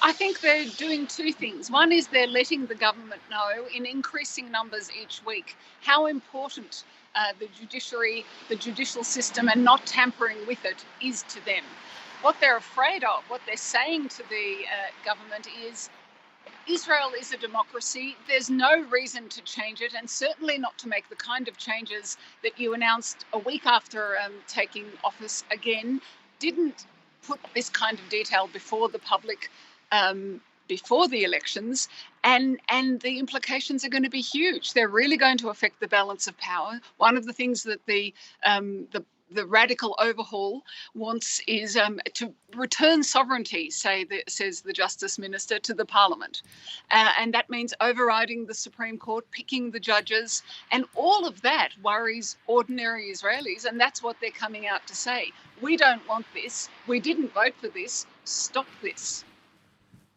I think they're doing two things. One is they're letting the government know in increasing numbers each week how important the judiciary, the judicial system, and not tampering with it is to them. What they're afraid of, what they're saying to the government is, Israel is a democracy. There's no reason to change it, and certainly not to make the kind of changes that you announced a week after taking office again. Didn't put this kind of detail before the public before the elections, and the implications are going to be huge. They're really going to affect the balance of power. One of the things that the radical overhaul wants is to return sovereignty, says the Justice Minister, to the Parliament. And that means overriding the Supreme Court, picking the judges, and all of that worries ordinary Israelis, and that's what they're coming out to say. We don't want this. We didn't vote for this. Stop this.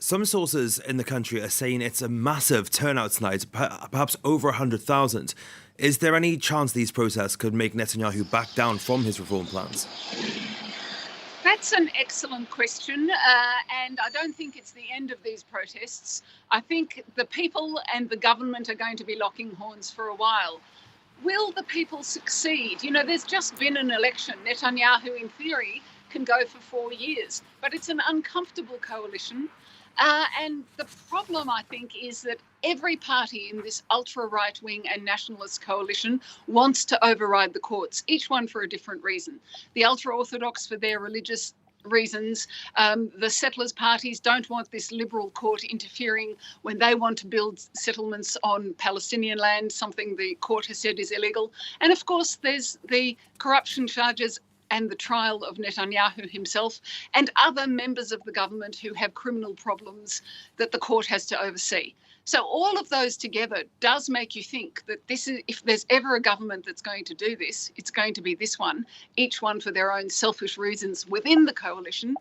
Some sources in the country are saying it's a massive turnout tonight, perhaps over 100,000. Is there any chance these protests could make Netanyahu back down from his reform plans? That's an excellent question, and I don't think it's the end of these protests. I think the people and the government are going to be locking horns for a while. Will the people succeed? You know, there's just been an election. Netanyahu, in theory, can go for 4 years, but it's an uncomfortable coalition. And the problem, I think, is that every party in this ultra-right-wing and nationalist coalition wants to override the courts, each one for a different reason. The ultra-Orthodox for their religious reasons. The settlers' parties don't want this liberal court interfering when they want to build settlements on Palestinian land, something the court has said is illegal. And of course, there's the corruption charges and the trial of Netanyahu himself and other members of the government who have criminal problems that the court has to oversee. So all of those together does make you think that this is, if there's ever a government that's going to do this, it's going to be this one, each one for their own selfish reasons within the coalition,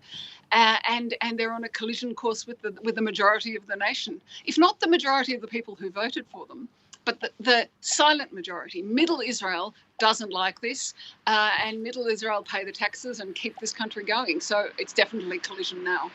and they're on a collision course with the majority of the nation, if not the majority of the people who voted for them. But the silent majority, Middle Israel, doesn't like this, and Middle Israel pay the taxes and keep this country going. So it's definitely collision now.